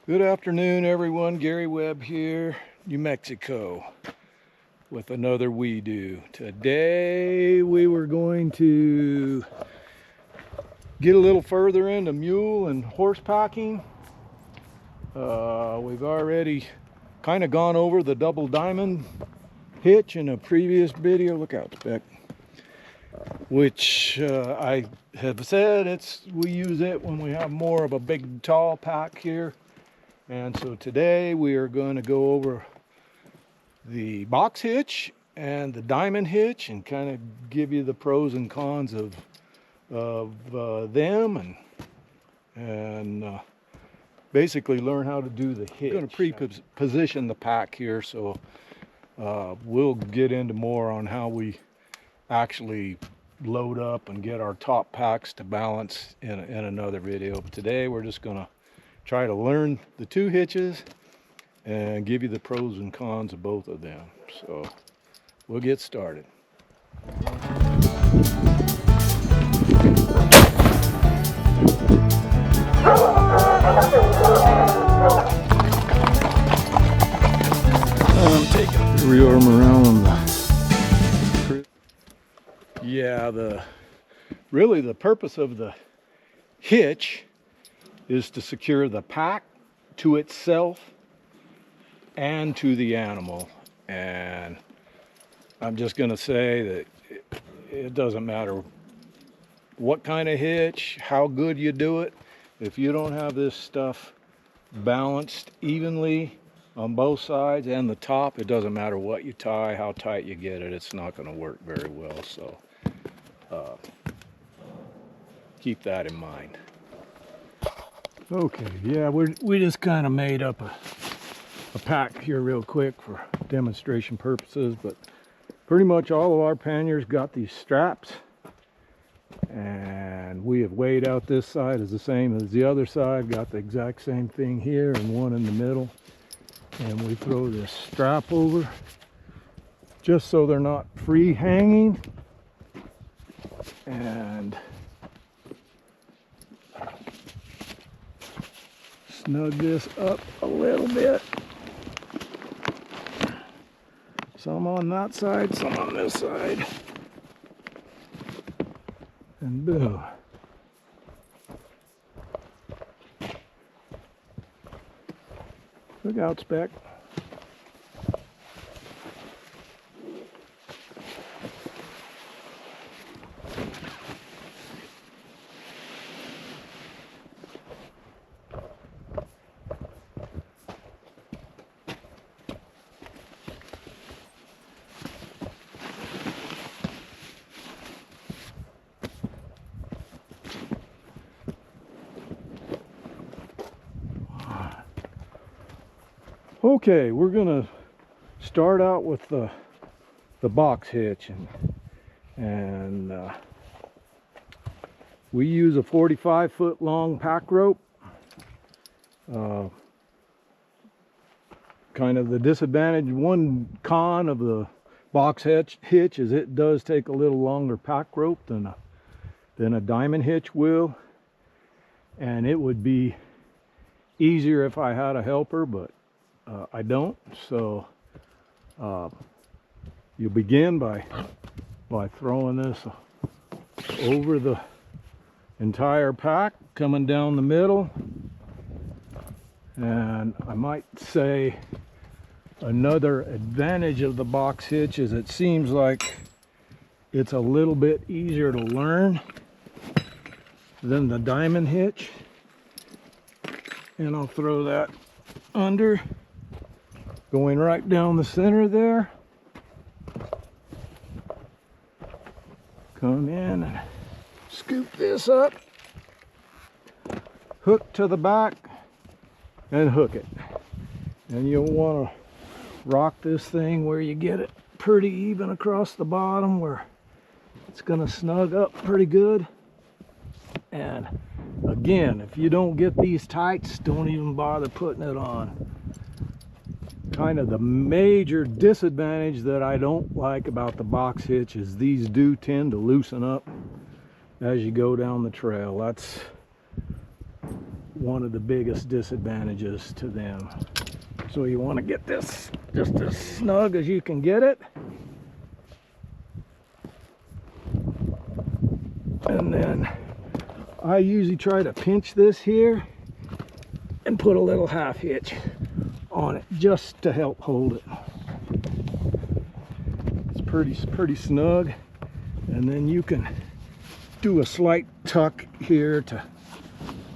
Good afternoon, everyone. Gary Webb here, New Mexico, with another We Do. Today we were going to get a little further into mule and horse packing. We've already kind of gone over the double diamond hitch in a previous video. Look out, Spec. Which I have said we use it when we have more of a big tall pack here. And so today we are going to go over the box hitch and the diamond hitch and kind of give you the pros and cons of them and basically learn how to do the hitch. I'm going to pre-position the pack here, so we'll get into more on how we actually load up and get our top packs to balance in another video. But today we're just going to try to learn the two hitches and give you the pros and cons of both of them. So we'll get started. I'm taking the rearm around on the really the purpose of the hitch is to secure the pack to itself and to the animal. And I'm just going to say that it doesn't matter what kind of hitch, how good you do it, if you don't have this stuff balanced evenly on both sides and the top, it doesn't matter what you tie, how tight you get it, it's not going to work very well. So keep that in mind. Okay, yeah, we just kind of made up a pack here real quick for demonstration purposes, but pretty much all of our panniers got these straps, and we have weighed out this side as the same as the other side, got the exact same thing here and one in the middle, and we throw this strap over just so they're not free hanging, and snug this up a little bit. Some on that side, some on this side. And boom. Look out, Spec. Okay, we're gonna start out with the box hitch, and we use a 45-foot long pack rope. Kind of the disadvantage, one con of the box hitch is it does take a little longer pack rope than a diamond hitch will, and it would be easier if I had a helper, but I don't. So you begin by throwing this over the entire pack, coming down the middle. And I might say another advantage of the box hitch is it seems like it's a little bit easier to learn than the diamond hitch. And I'll throw that under, going right down the center there. Come in and scoop this up, hook to the back, and hook it. And you'll want to rock this thing where you get it pretty even across the bottom, where it's going to snug up pretty good. And again, if you don't get these tights, don't even bother putting it on. Kind of the major disadvantage that I don't like about the box hitch is these do tend to loosen up as you go down the trail. That's one of the biggest disadvantages to them. So you want to get this just as snug as you can get it. And then I usually try to pinch this here and put a little half hitch on it just to help hold it. It's pretty snug. And then you can do a slight tuck here to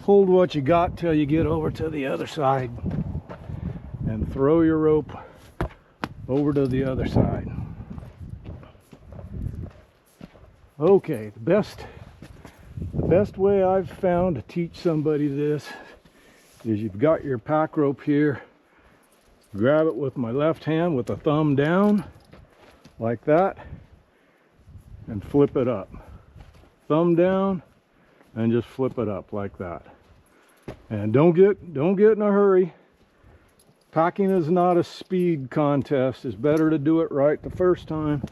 hold what you got till you get over to the other side, and throw your rope over to the other side. Okay, the best way I've found to teach somebody this is you've got your pack rope here, grab it with my left hand with the thumb down like that, and flip it up. Thumb down and just flip it up like that. And don't get in a hurry. Packing is not a speed contest. It's better to do it right the first time,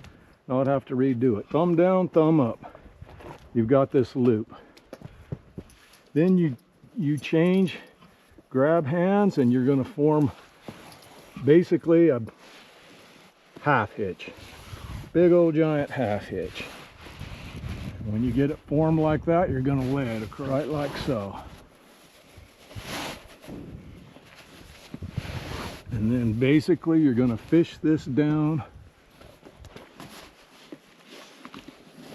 not have to redo it. Thumb down, thumb up. You've got this loop. Then you change, grab hands, and you're going to form basically a half hitch. Big old giant half hitch. When you get it formed like that, you're going to lay it right like so. And then basically you're going to fish this down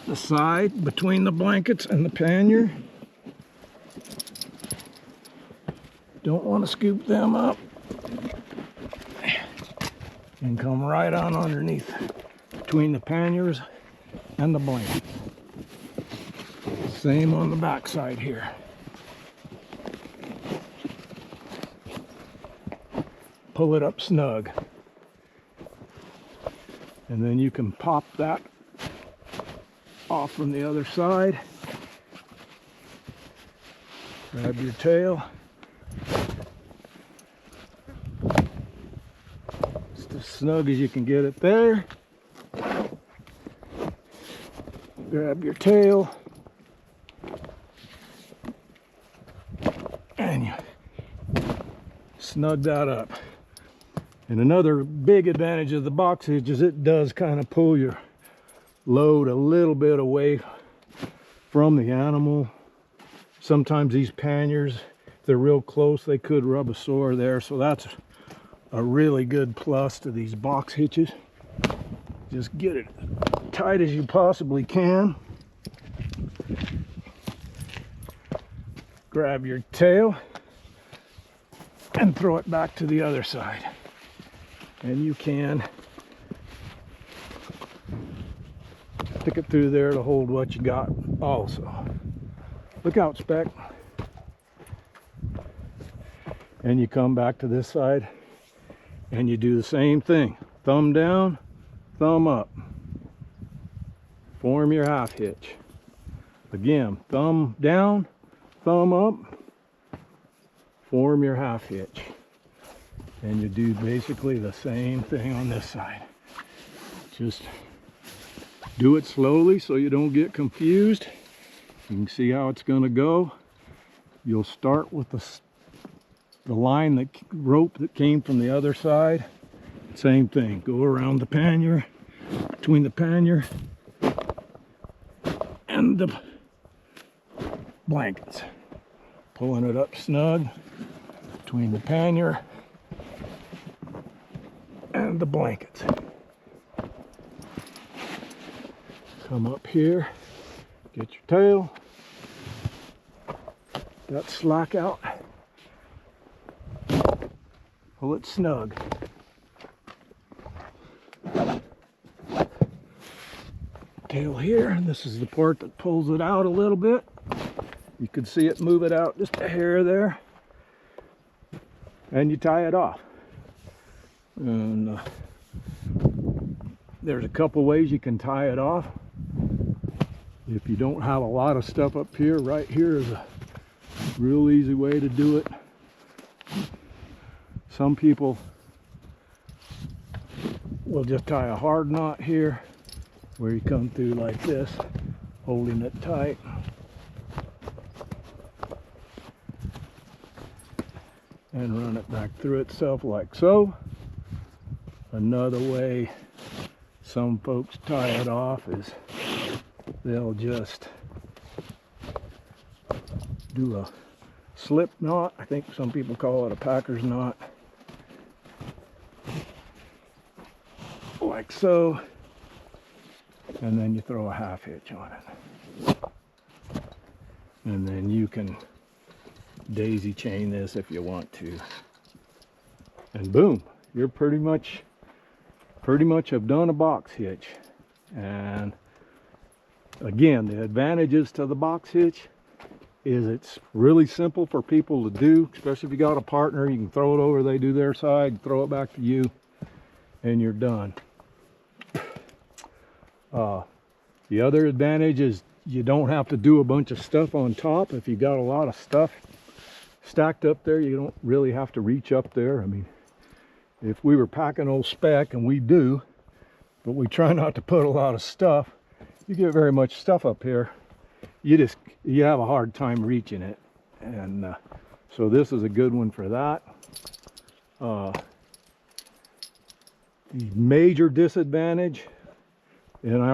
the side between the blankets and the pannier. Don't want to scoop them up. And come right on underneath between the panniers and the blankets. Same on the back side here. Pull it up snug. And then you can pop that off from the other side. Grab your tail. Just as snug as you can get it there. Grab your tail. And you snug that up. And another big advantage of the box hitch is it does kind of pull your load a little bit away from the animal. Sometimes these panniers, if they're real close, they could rub a sore there. So that's a really good plus to these box hitches. Just get it tight as you possibly can. Grab your tail and throw it back to the other side. And you can stick it through there to hold what you got also. Look out, Speck. And you come back to this side and you do the same thing. Thumb down, thumb up. Form your half hitch. Again, thumb down, thumb up. Form your half hitch. And you do basically the same thing on this side. Just do it slowly so you don't get confused. You can see how it's going to go. You'll start with the line, rope that came from the other side. Same thing. Go around the pannier, between the pannier and the blankets. Pulling it up snug between the pannier and the blankets. Come up here, get your tail, that slack out, pull it snug. Tail here, and this is the part that pulls it out a little bit. You can see it move it out just a hair there, and you tie it off. And there's a couple ways you can tie it off. If you don't have a lot of stuff up here, right here is a real easy way to do it. Some people will just tie a hard knot here where you come through like this, holding it tight. and run it back through itself like so. Another way some folks tie it off is they'll just do a slip knot. I think some people call it a packer's knot. Like so. And then you throw a half hitch on it. And then you can daisy chain this if you want to. And boom, you're pretty much have done a box hitch. And again, the advantages to the box hitch is it's really simple for people to do, especially if you got a partner. You can throw it over, they do their side, throw it back to you, and you're done. The other advantage is you don't have to do a bunch of stuff on top. If you got a lot of stuff stacked up there, you don't really have to reach up there. I mean, if we were packing old spec, and we do, but we try not to put a lot of stuff, you get very much stuff up here, you have a hard time reaching it. And so this is a good one for that. The major disadvantage, and I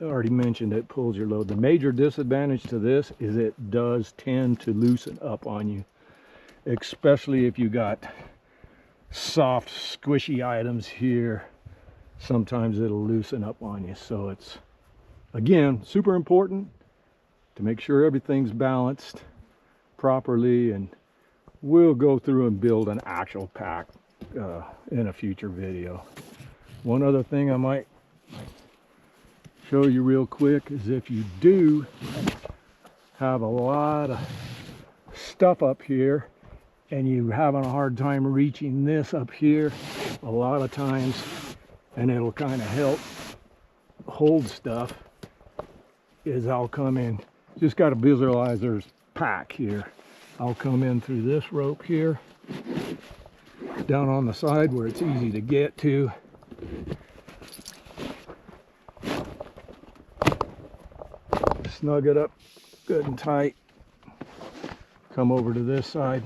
already mentioned it pulls your load. The major disadvantage to this is it does tend to loosen up on you, especially if you got soft, squishy items here. Sometimes it'll loosen up on you. So it's, again, super important to make sure everything's balanced properly, and we'll go through and build an actual pack in a future video. One other thing I might show you real quick is if you do have a lot of stuff up here and you're having a hard time reaching this up here, a lot of times, and it'll kind of help hold stuff, is I'll come in, just got to visualize there's pack here. I'll come in through this rope here, down on the side where it's easy to get to. Snug it up good and tight. Come over to this side.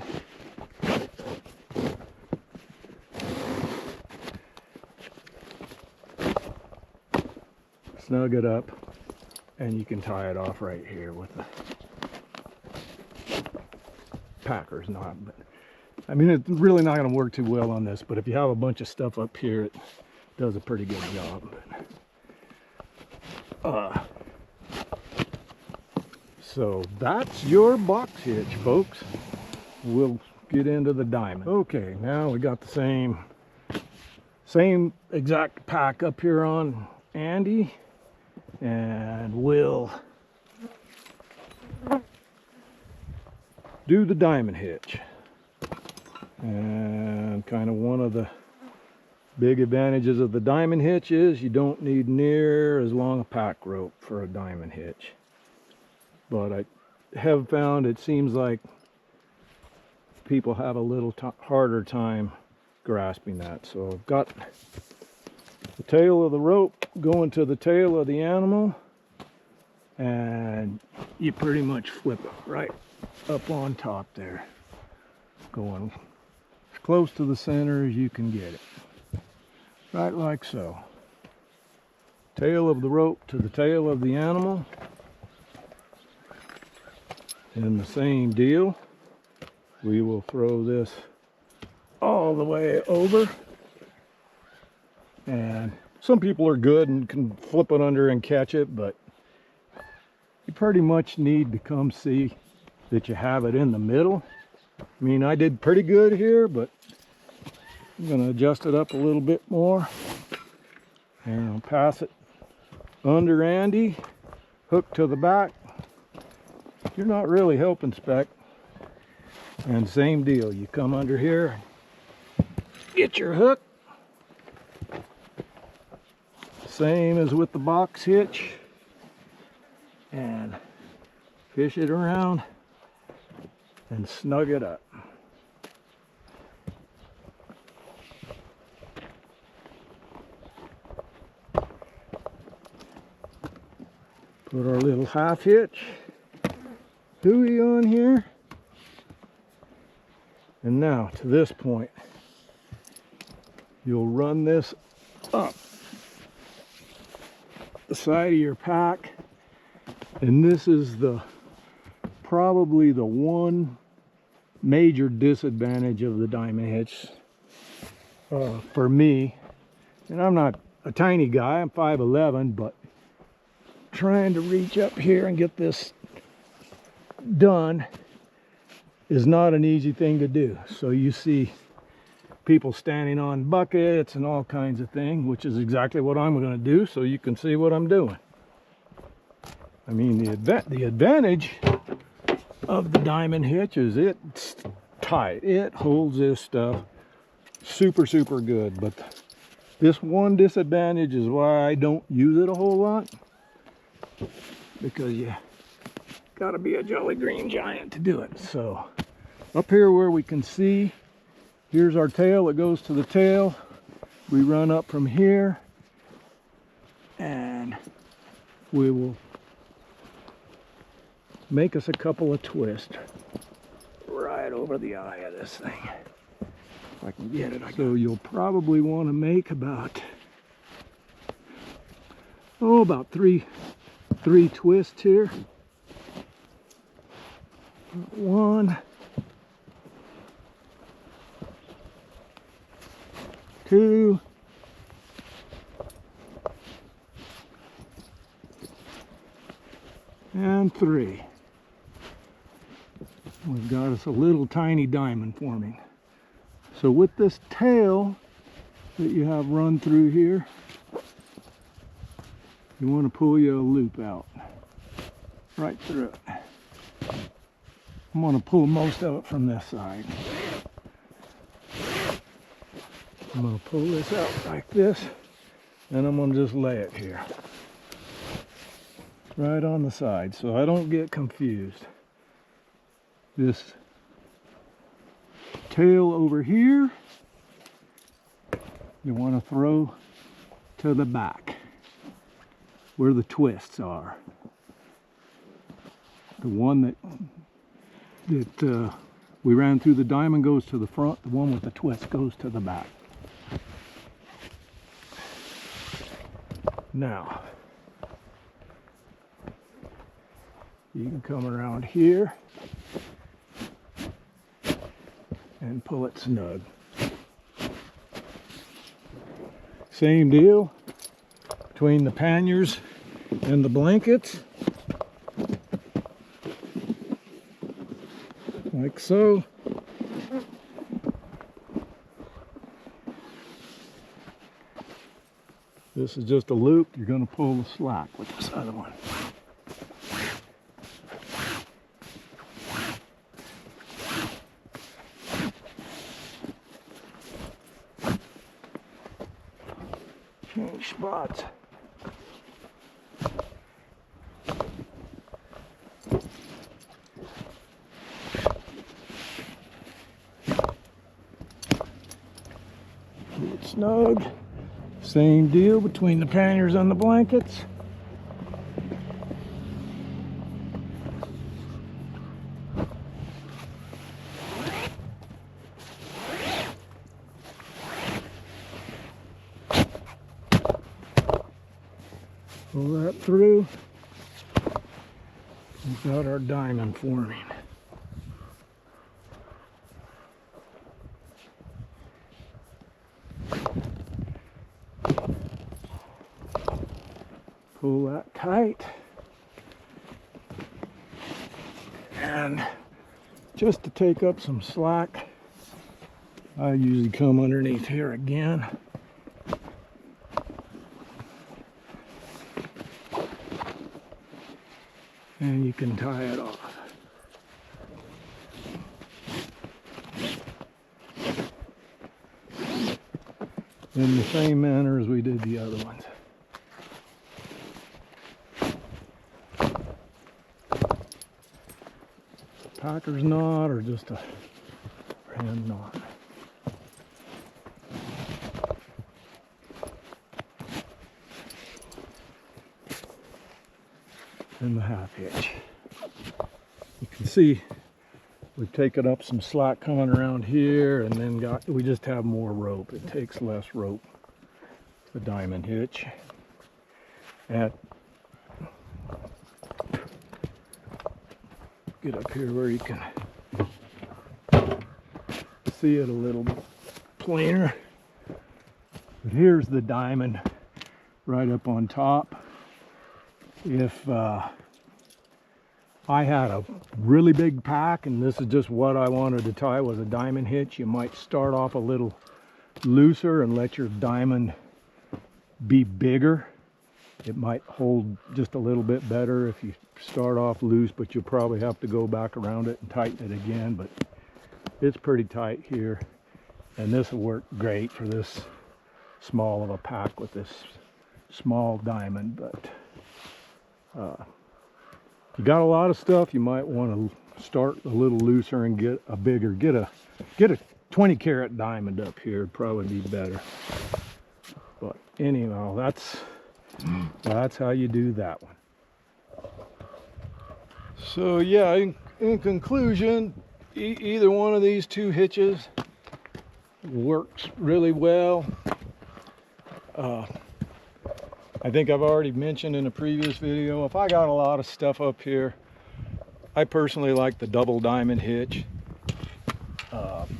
Snug it up, and you can tie it off right here with the packer's knot. But I mean, it's really not going to work too well on this, but if you have a bunch of stuff up here, it does a pretty good job. So that's your box hitch, folks. We'll get into the diamond. Okay, now we got the same exact pack up here on Andy, and we'll do the diamond hitch. And kind of one of the big advantages of the diamond hitch is you don't need near as long a pack rope for a diamond hitch. But I have found it seems like people have a little harder time grasping that. So I've got the tail of the rope going to the tail of the animal, and you pretty much flip it right up on top there, going as close to the center as you can get it, right like so. Tail of the rope to the tail of the animal. And the same deal, we will throw this all the way over, and some people are good and can flip it under and catch it, but you pretty much need to come see that you have it in the middle. I mean, I did pretty good here, but I'm going to adjust it up a little bit more, and I'll pass it under Andy, hook to the back. You're not really helping, Spec. And same deal, you come under here, get your hook. Same as with the box hitch, and fish it around and snug it up. Put our little half hitch buoy on here, And now to this point, you'll run this up the side of your pack, and this is probably the one major disadvantage of the diamond hitch for me. And I'm not a tiny guy, I'm 5'11", but trying to reach up here and get this done is not an easy thing to do. So you see people standing on buckets and all kinds of things, which is exactly what I'm going to do, so you can see what I'm doing. I mean, the advantage of the diamond hitch is it's tight. It holds this stuff super good, but this one disadvantage is why I don't use it a whole lot, because you gotta be a jolly green giant to do it. So up here where we can see, here's our tail that goes to the tail. We run up from here and we will make us a couple of twists right over the eye of this thing. If I can get it. So you'll probably want to make about three twists here. 1, 2, and 3. We've got us a little tiny diamond forming. So with this tail that you have run through here, you want to pull you a loop out right through it. I'm going to pull most of it from this side. I'm going to pull this out like this, and I'm going to just lay it here right on the side so I don't get confused. This tail over here, you want to throw to the back where the twists are. The one that we ran through the diamond goes to the front, the one with the twist goes to the back. Now, you can come around here and pull it snug. Same deal between the panniers and the blankets, like so. This is just a loop. You're going to pull the slack with this other one. Change spots. Pull it snug. Same deal between the panniers and the blankets. Pull that through. We've got our diamond forming. Pull that tight, and just to take up some slack, I usually come underneath here again. And you can tie it off. In the same manner as we did the other ones. Packer's knot or just a hand knot. And the half hitch. You can see We've taken up some slack coming around here, and then we just have more rope. It takes less rope, the diamond hitch. And get up here where you can see it a little bit plainer. But here's the diamond right up on top. If I had a really big pack and this is just what I wanted to tie with a diamond hitch, you might start off a little looser and let your diamond be bigger. It might hold just a little bit better if you start off loose, but you'll probably have to go back around it and tighten it again. But it's pretty tight here, and this will work great for this small of a pack with this small diamond. But if you got a lot of stuff, you might want to start a little looser and get a bigger, get a 20 karat diamond up here. It'd probably be better. But anyhow, that's how you do that one. So yeah, in conclusion, either one of these two hitches works really well. I think I've already mentioned in a previous video, if I got a lot of stuff up here, I personally like the double diamond hitch.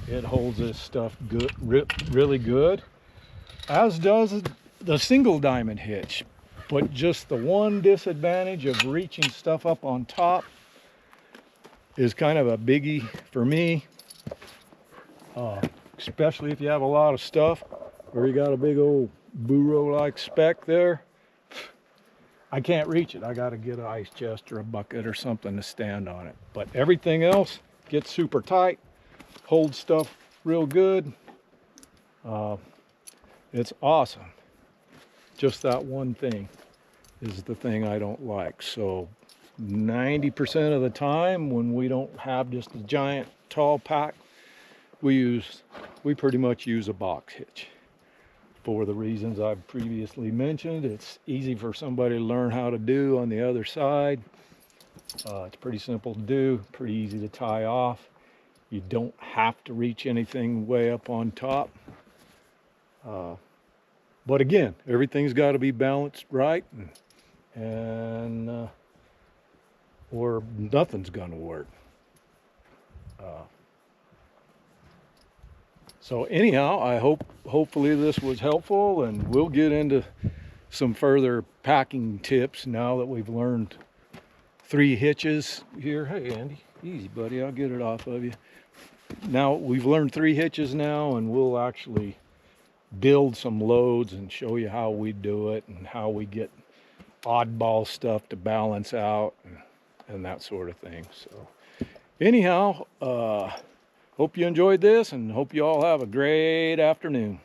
It holds this stuff good, really good, as does the single diamond hitch. But just the one disadvantage of reaching stuff up on top is kind of a biggie for me, especially if you have a lot of stuff or you got a big old burro-like speck there. I can't reach it. I got to get an ice chest or a bucket or something to stand on it. But everything else gets super tight, holds stuff real good. It's awesome. Just that one thing is the thing I don't like. So 90% of the time when we don't have just a giant tall pack, we pretty much use a box hitch. For the reasons I've previously mentioned, it's easy for somebody to learn how to do on the other side. It's pretty simple to do, pretty easy to tie off. You don't have to reach anything way up on top. But again, everything's got to be balanced right, and or nothing's going to work. So anyhow, hopefully this was helpful, and we'll get into some further packing tips now that we've learned 3 hitches here. Hey Andy, easy buddy, I'll get it off of you. Now we've learned 3 hitches now, and we'll actually build some loads and show you how we do it and how we get oddball stuff to balance out and that sort of thing. So anyhow, hope you enjoyed this, and hope you all have a great afternoon.